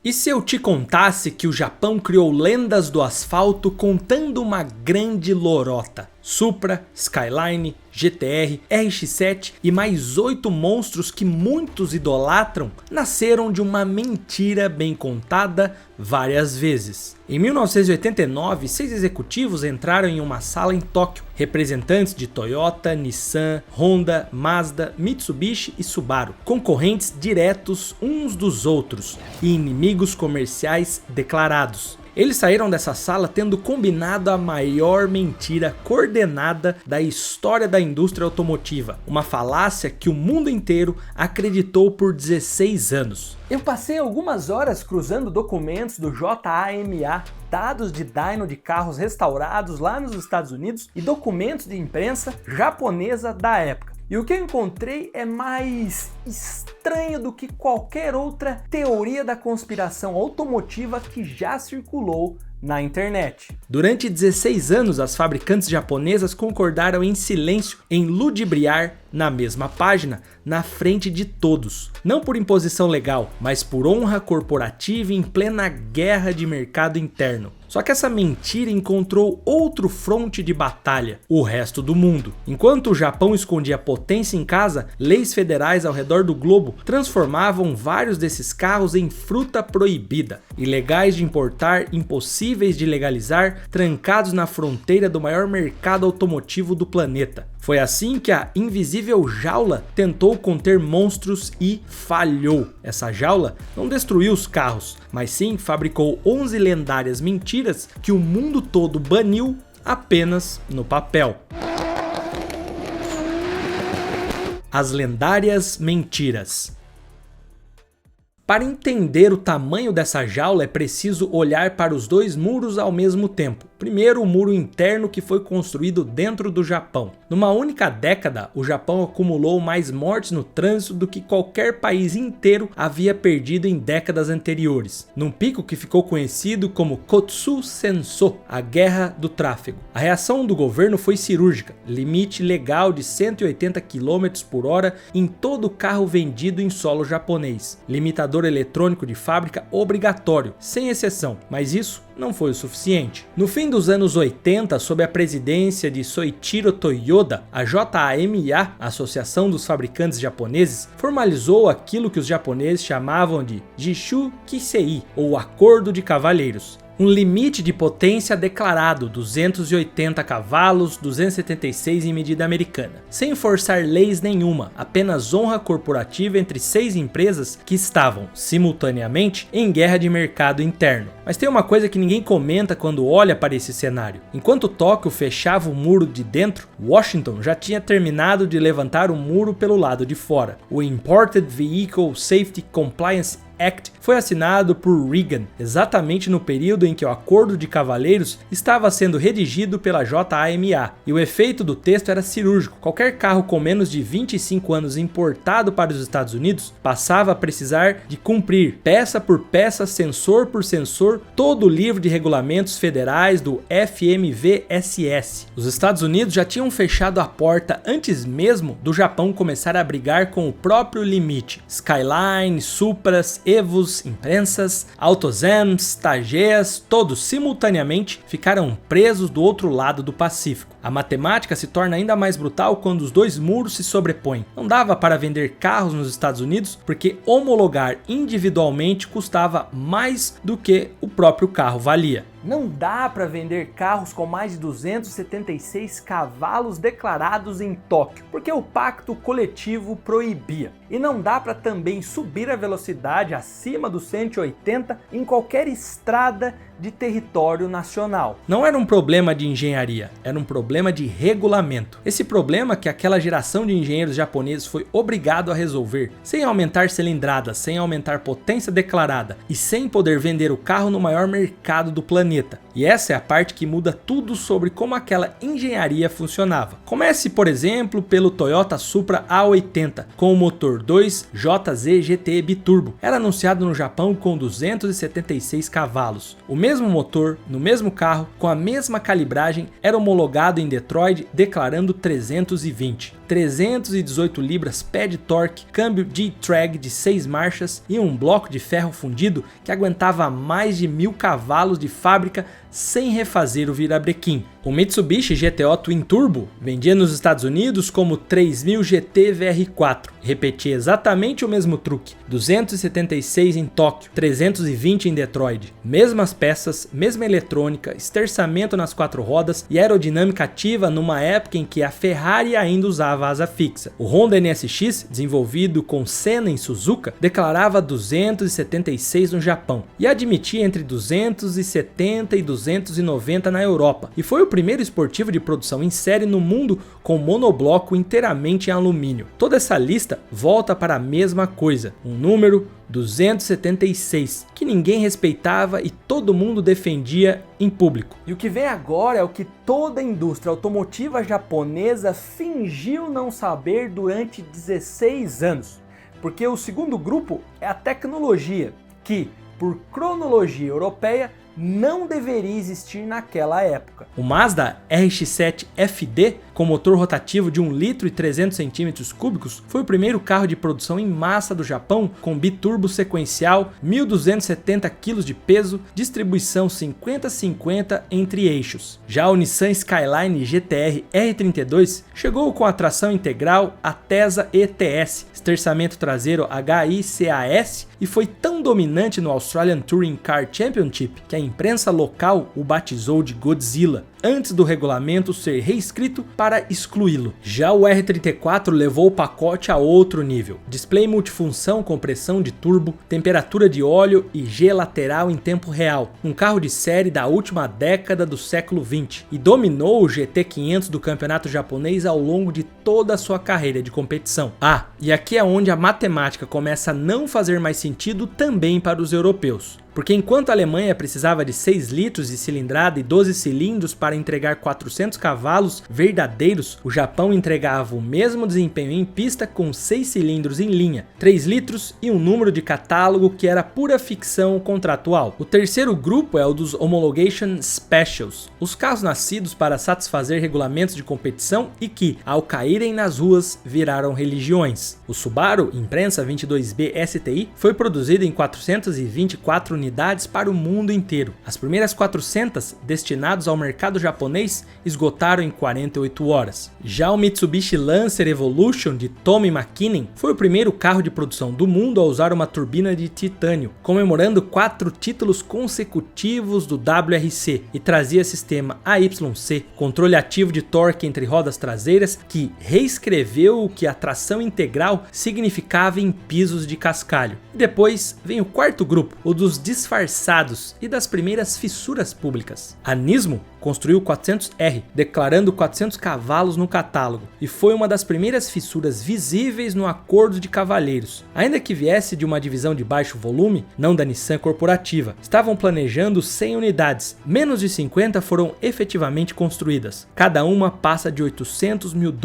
E se eu te contasse que o Japão criou lendas do asfalto contando uma grande lorota? Supra, Skyline, GTR, RX-7 e mais 8 monstros que muitos idolatram nasceram de uma mentira bem contada várias vezes. Em 1989, 6 executivos entraram em uma sala em Tóquio, representantes de Toyota, Nissan, Honda, Mazda, Mitsubishi e Subaru, concorrentes diretos uns dos outros e inimigos comerciais declarados. Eles saíram dessa sala tendo combinado a maior mentira coordenada da história da indústria automotiva, uma falácia que o mundo inteiro acreditou por 16 anos. Eu passei algumas horas cruzando documentos do JAMA, dados de dyno de carros restaurados lá nos Estados Unidos e documentos de imprensa japonesa da época. E o que eu encontrei é mais estranho do que qualquer outra teoria da conspiração automotiva que já circulou na internet. Durante 16 anos, as fabricantes japonesas concordaram em silêncio em ludibriar na mesma página, na frente de todos. Não por imposição legal, mas por honra corporativa em plena guerra de mercado interno. Só que essa mentira encontrou outro fronte de batalha, o resto do mundo. Enquanto o Japão escondia potência em casa, leis federais ao redor do globo transformavam vários desses carros em fruta proibida, ilegais de importar, impossíveis de legalizar, trancados na fronteira do maior mercado automotivo do planeta. Foi assim que a invisível jaula tentou conter monstros e falhou. Essa jaula não destruiu os carros, mas sim fabricou 11 lendárias mentiras que o mundo todo baniu apenas no papel. As lendárias mentiras. Para entender o tamanho dessa jaula é preciso olhar para os dois muros ao mesmo tempo. Primeiro, o muro interno que foi construído dentro do Japão. Numa única década, o Japão acumulou mais mortes no trânsito do que qualquer país inteiro havia perdido em décadas anteriores, num pico que ficou conhecido como Kotsu Senso, a guerra do tráfego. A reação do governo foi cirúrgica, limite legal de 180 km por hora em todo carro vendido em solo japonês, limitador eletrônico de fábrica obrigatório, sem exceção, mas isso não foi o suficiente. No fim dos anos 80, sob a presidência de Soichiro Toyoda, a JAMA, a Associação dos Fabricantes Japoneses, formalizou aquilo que os japoneses chamavam de Jishu Kisei, ou Acordo de Cavalheiros. Um limite de potência declarado, 280 cavalos, 276 em medida americana, sem forçar leis nenhuma, apenas honra corporativa entre 6 empresas que estavam, simultaneamente, em guerra de mercado interno. Mas tem uma coisa que ninguém comenta quando olha para esse cenário. Enquanto Tóquio fechava o muro de dentro, Washington já tinha terminado de levantar o muro pelo lado de fora. O Imported Vehicle Safety Compliance Act foi assinado por Reagan, exatamente no período em que o Acordo de Cavalheiros estava sendo redigido pela JAMA, e o efeito do texto era cirúrgico. Qualquer carro com menos de 25 anos importado para os Estados Unidos passava a precisar de cumprir, peça por peça, sensor por sensor, todo o livro de regulamentos federais do FMVSS. Os Estados Unidos já tinham fechado a porta antes mesmo do Japão começar a brigar com o próprio limite. Skyline, Supras, Evos, imprensas, Autozams, Tageas, todos simultaneamente ficaram presos do outro lado do Pacífico. A matemática se torna ainda mais brutal quando os dois muros se sobrepõem. Não dava para vender carros nos Estados Unidos porque homologar individualmente custava mais do que o próprio carro valia. Não dá para vender carros com mais de 276 cavalos declarados em Tóquio, porque o pacto coletivo proibia. E não dá para também subir a velocidade acima dos 180 em qualquer estrada de território nacional. Não era um problema de engenharia, era um problema de regulamento. Esse problema que aquela geração de engenheiros japoneses foi obrigado a resolver, sem aumentar cilindrada, sem aumentar potência declarada e sem poder vender o carro no maior mercado do planeta. E essa é a parte que muda tudo sobre como aquela engenharia funcionava. Comece, por exemplo, pelo Toyota Supra A80 com o motor 2JZ GT Biturbo. Era anunciado no Japão com 276 cavalos. O mesmo motor, no mesmo carro, com a mesma calibragem, era homologado em Detroit declarando 320. 318 libras pé de torque, câmbio D-Trag de 6 marchas e um bloco de ferro fundido que aguentava mais de 1000 cavalos de fábrica sem refazer o virabrequim. O Mitsubishi GTO Twin Turbo vendia nos Estados Unidos como 3000 GT VR4, repetia exatamente o mesmo truque, 276 em Tóquio, 320 em Detroit. Mesmas peças, mesma eletrônica, esterçamento nas 4 rodas e aerodinâmica ativa numa época em que a Ferrari ainda usava asa fixa. O Honda NSX, desenvolvido com Senna em Suzuka, declarava 276 no Japão e admitia entre 270 e 290 na Europa, e foi o primeiro esportivo de produção em série no mundo com monobloco inteiramente em alumínio. Toda essa lista volta para a mesma coisa, um número 276, que ninguém respeitava e todo mundo defendia em público. E o que vem agora é o que toda a indústria automotiva japonesa fingiu não saber durante 16 anos. Porque o segundo grupo é a tecnologia, que, por cronologia europeia, não deveria existir naquela época. O Mazda RX-7 FD, com motor rotativo de 1 litro e 300 centímetros cúbicos, foi o primeiro carro de produção em massa do Japão, com biturbo sequencial, 1.270 kg de peso, distribuição 50-50 entre eixos. Já o Nissan Skyline GT-R R32 chegou com a tração integral Atesa ETS, esterçamento traseiro HICAS, e foi tão dominante no Australian Touring Car Championship que a imprensa local o batizou de Godzilla, antes do regulamento ser reescrito para excluí-lo. Já o R34 levou o pacote a outro nível. Display multifunção com pressão de turbo, temperatura de óleo e G lateral em tempo real. Um carro de série da última década do século 20 e dominou o GT500 do campeonato japonês ao longo de toda a sua carreira de competição. Ah, e aqui é onde a matemática começa a não fazer mais sentido também para os europeus. Porque enquanto a Alemanha precisava de 6 litros de cilindrada e 12 cilindros para entregar 400 cavalos verdadeiros, o Japão entregava o mesmo desempenho em pista com 6 cilindros em linha, 3 litros e um número de catálogo que era pura ficção contratual. O terceiro grupo é o dos Homologation Specials, os carros nascidos para satisfazer regulamentos de competição e que, ao caírem nas ruas, viraram religiões. O Subaru Impreza 22B STI foi produzido em 424 unidades para o mundo inteiro. As primeiras 400 destinados ao mercado japonês esgotaram em 48 horas. Já o Mitsubishi Lancer Evolution de Tomy Makinen foi o primeiro carro de produção do mundo a usar uma turbina de titânio, comemorando 4 títulos consecutivos do WRC, e trazia sistema AYC, controle ativo de torque entre rodas traseiras, que reescreveu o que a tração integral significava em pisos de cascalho. E depois vem o quarto grupo, o dos disfarçados e das primeiras fissuras públicas. A Nismo construiu o 400R, declarando 400 cavalos no catálogo, e foi uma das primeiras fissuras visíveis no acordo de cavalheiros. Ainda que viesse de uma divisão de baixo volume, não da Nissan corporativa, estavam planejando 100 unidades, menos de 50 foram efetivamente construídas. Cada uma passa de $800 mil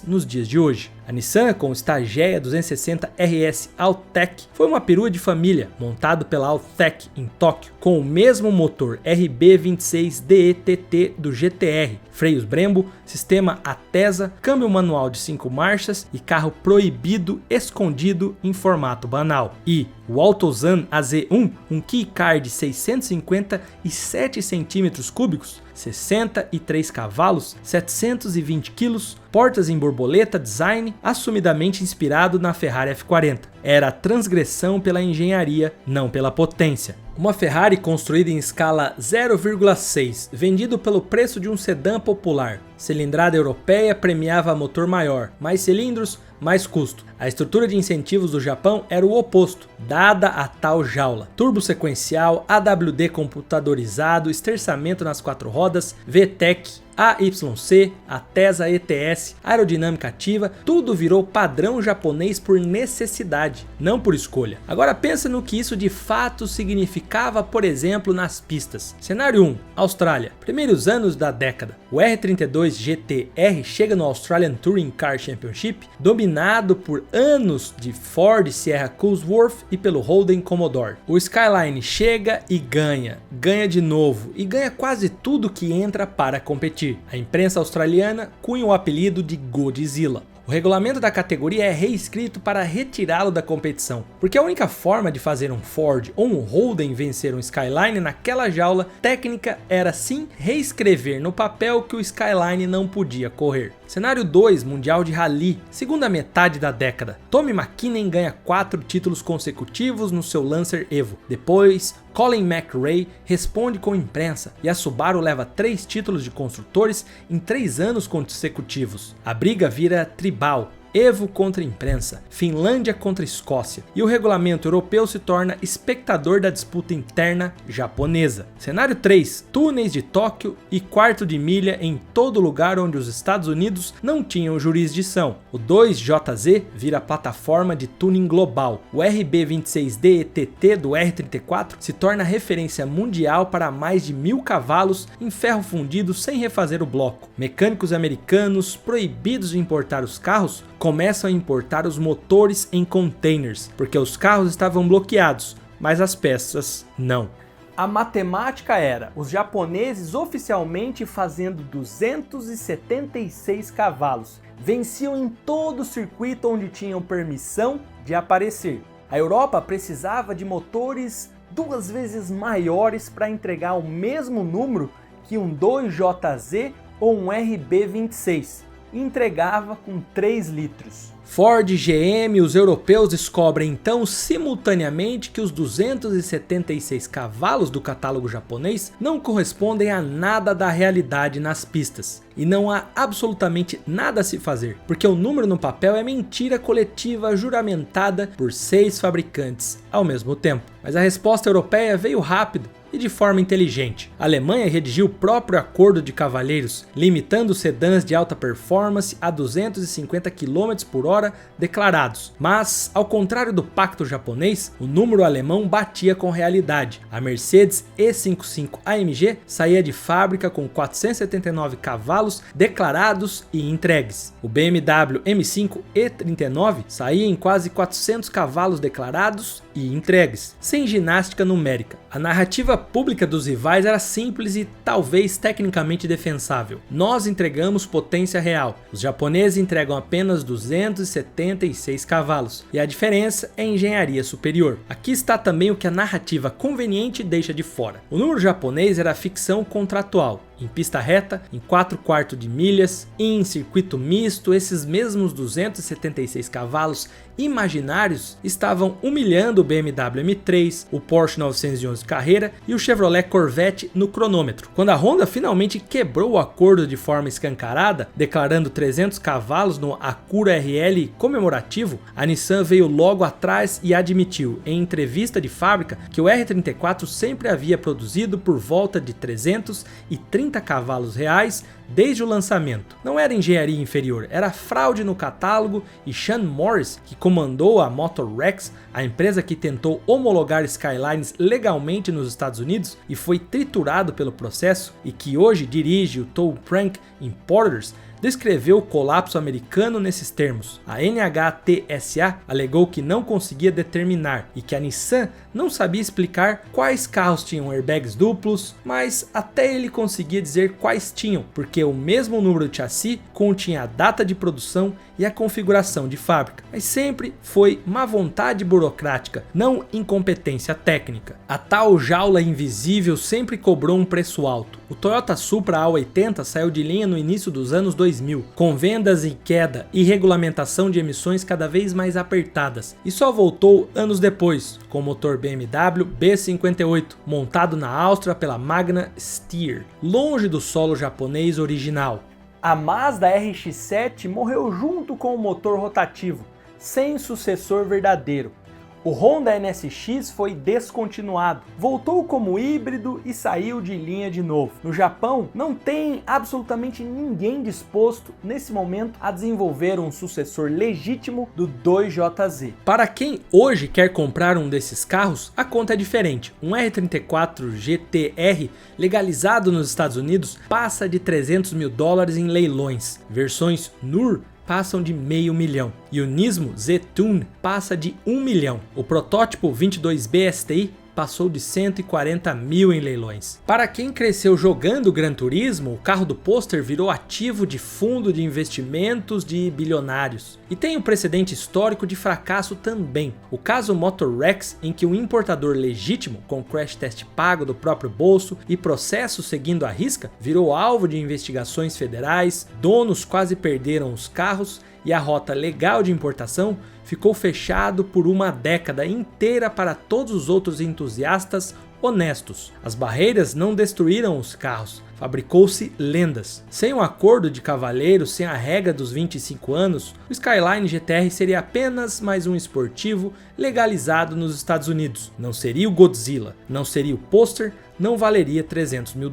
nos dias de hoje. A Nissan, com o Stagea 260 RS Alltech, foi uma perua de família, montado pela Alltech em Tóquio, com o mesmo motor RB26 DETT do GT-R, freios Brembo, sistema Atesa, câmbio manual de 5 marchas e carro proibido escondido em formato banal. E o Autozan AZ1, um key car de 657 centímetros cúbicos, 63 cavalos, 720 quilos, portas em borboleta design, assumidamente inspirado na Ferrari F40. Era a transgressão pela engenharia, não pela potência. Uma Ferrari construída em escala 0,6, vendido pelo preço de um sedã popular. Cilindrada europeia premiava motor maior, mais cilindros, mais custo. A estrutura de incentivos do Japão era o oposto, dada a tal jaula. Turbo sequencial, AWD computadorizado, esterçamento nas 4 rodas, VTEC, AYC, Atesa ETS, aerodinâmica ativa, tudo virou padrão japonês por necessidade, não por escolha. Agora pensa no que isso de fato significava, por exemplo, nas pistas. Cenário 1, Austrália, primeiros anos da década. O R32 GT-R chega no Australian Touring Car Championship, dominado por anos de Ford Sierra Cosworth e pelo Holden Commodore. O Skyline chega e ganha de novo e ganha quase tudo que entra para competir. A imprensa australiana cunha o apelido de Godzilla. O regulamento da categoria é reescrito para retirá-lo da competição, porque a única forma de fazer um Ford ou um Holden vencer um Skyline naquela jaula técnica era sim reescrever no papel que o Skyline não podia correr. Cenário 2, Mundial de Rally, segunda metade da década. Tommy McKinnon ganha 4 títulos consecutivos no seu Lancer Evo. Depois, Colin McRae responde com imprensa e a Subaru leva 3 títulos de construtores em 3 anos consecutivos. A briga vira tribal. Evo contra imprensa, Finlândia contra Escócia, e o regulamento europeu se torna espectador da disputa interna japonesa. Cenário 3, túneis de Tóquio e quarto de milha em todo lugar onde os Estados Unidos não tinham jurisdição. O 2JZ vira plataforma de tuning global. O RB26D ETT do R34 se torna referência mundial para mais de 1000 cavalos em ferro fundido sem refazer o bloco. Mecânicos americanos proibidos de importar os carros começam a importar os motores em containers, porque os carros estavam bloqueados, mas as peças não. A matemática era os japoneses oficialmente fazendo 276 cavalos, venciam em todo o circuito onde tinham permissão de aparecer. A Europa precisava de motores 2 vezes maiores para entregar o mesmo número que um 2JZ ou um RB26. Entregava com 3 litros. Ford, GM e os europeus descobrem então simultaneamente que os 276 cavalos do catálogo japonês não correspondem a nada da realidade nas pistas. E não há absolutamente nada a se fazer, porque o número no papel é mentira coletiva juramentada por 6 fabricantes ao mesmo tempo. Mas a resposta europeia veio rápido e de forma inteligente. A Alemanha redigiu o próprio acordo de cavalheiros, limitando os sedãs de alta performance a 250 km por hora declarados. Mas, ao contrário do pacto japonês, o número alemão batia com realidade. A Mercedes E55 AMG saía de fábrica com 479 cavalos declarados e entregues. O BMW M5 E39 saía em quase 400 cavalos declarados e entregues, sem ginástica numérica. A narrativa pública dos rivais era simples e talvez tecnicamente defensável. Nós entregamos potência real, os japoneses entregam apenas 276 cavalos, e a diferença é engenharia superior. Aqui está também o que a narrativa conveniente deixa de fora. O número japonês era ficção contratual. Em pista reta, em 4/4 de milhas e em circuito misto, esses mesmos 276 cavalos imaginários estavam humilhando o BMW M3, o Porsche 911 Carrera e o Chevrolet Corvette no cronômetro. Quando a Honda finalmente quebrou o acordo de forma escancarada, declarando 300 cavalos no Acura RL comemorativo, a Nissan veio logo atrás e admitiu, em entrevista de fábrica, que o R34 sempre havia produzido por volta de 330 cavalos reais desde o lançamento. Não era engenharia inferior, era fraude no catálogo, e Sean Morris, que comandou a Motor Rex, a empresa que tentou homologar Skylines legalmente nos Estados Unidos e foi triturado pelo processo, e que hoje dirige o Tow Prank Importers, descreveu o colapso americano nesses termos. A NHTSA alegou que não conseguia determinar e que a Nissan não sabia explicar quais carros tinham airbags duplos, mas até ele conseguia dizer quais tinham, porque o mesmo número de chassi continha a data de produção e a configuração de fábrica. Mas sempre foi má vontade burocrática, não incompetência técnica. A tal jaula invisível sempre cobrou um preço alto. O Toyota Supra A80 saiu de linha no início dos anos 2000, com vendas em queda e regulamentação de emissões cada vez mais apertadas, e só voltou anos depois, com o motor BMW B58, montado na Áustria pela Magna Steyr, longe do solo japonês original. A Mazda RX-7 morreu junto com o motor rotativo, sem sucessor verdadeiro. O Honda NSX foi descontinuado, voltou como híbrido e saiu de linha de novo. No Japão, não tem absolutamente ninguém disposto, nesse momento, a desenvolver um sucessor legítimo do 2JZ. Para quem hoje quer comprar um desses carros, a conta é diferente. Um R34 GT-R legalizado nos Estados Unidos passa de $300 mil em leilões. Versões NUR passam de $500 mil e o Nismo Z-Tune passa de $1 milhão. O protótipo 22B STI passou de 140 mil em leilões. Para quem cresceu jogando Gran Turismo, o carro do pôster virou ativo de fundo de investimentos de bilionários. E tem um precedente histórico de fracasso também. O caso Motorrex, em que um importador legítimo, com crash test pago do próprio bolso e processo seguindo à risca, virou alvo de investigações federais, donos quase perderam os carros e a rota legal de importação ficou fechado por uma década inteira para todos os outros entusiastas honestos. As barreiras não destruíram os carros, fabricou-se lendas. Sem um acordo de cavalheiros, sem a regra dos 25 anos, o Skyline GT-R seria apenas mais um esportivo legalizado nos Estados Unidos. Não seria o Godzilla, não seria o pôster, não valeria $300 mil.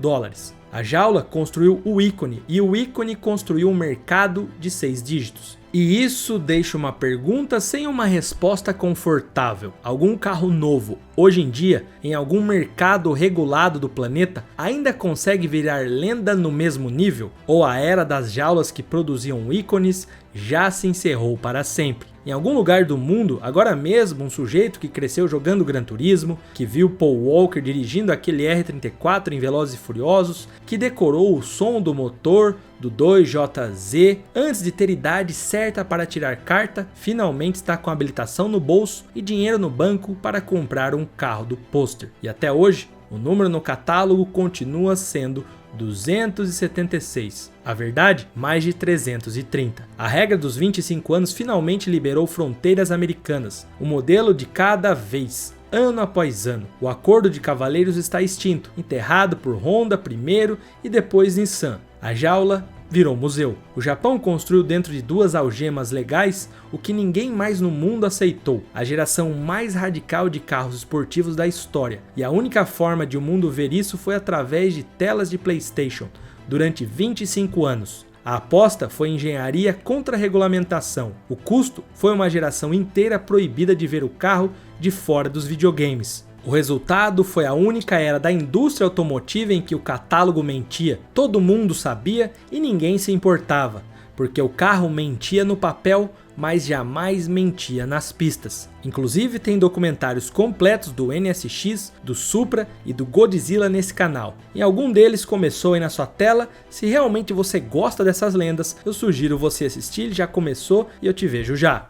A Jaula construiu o ícone e o ícone construiu um mercado de 6 dígitos. E isso deixa uma pergunta sem uma resposta confortável. Algum carro novo, hoje em dia, em algum mercado regulado do planeta, ainda consegue virar lenda no mesmo nível? Ou a era das jaulas que produziam ícones já se encerrou para sempre? Em algum lugar do mundo, agora mesmo, um sujeito que cresceu jogando Gran Turismo, que viu Paul Walker dirigindo aquele R34 em Velozes e Furiosos, que decorou o som do motor do 2JZ, antes de ter idade certa para tirar carta, finalmente está com habilitação no bolso e dinheiro no banco para comprar um carro do pôster. E até hoje, o número no catálogo continua sendo 276. A verdade, mais de 330. A regra dos 25 anos finalmente liberou fronteiras americanas, o modelo de cada vez, ano após ano. O acordo de cavalheiros está extinto, enterrado por Honda primeiro e depois Nissan. A jaula virou museu. O Japão construiu dentro de 2 algemas legais o que ninguém mais no mundo aceitou, a geração mais radical de carros esportivos da história. E a única forma de o mundo ver isso foi através de telas de PlayStation, durante 25 anos. A aposta foi engenharia contra regulamentação. O custo foi uma geração inteira proibida de ver o carro de fora dos videogames. O resultado foi a única era da indústria automotiva em que o catálogo mentia, todo mundo sabia e ninguém se importava, porque o carro mentia no papel, mas jamais mentia nas pistas. Inclusive tem documentários completos do NSX, do Supra e do Godzilla nesse canal. Em algum deles começou aí na sua tela. Se realmente você gosta dessas lendas, eu sugiro você assistir, ele já começou e eu te vejo já.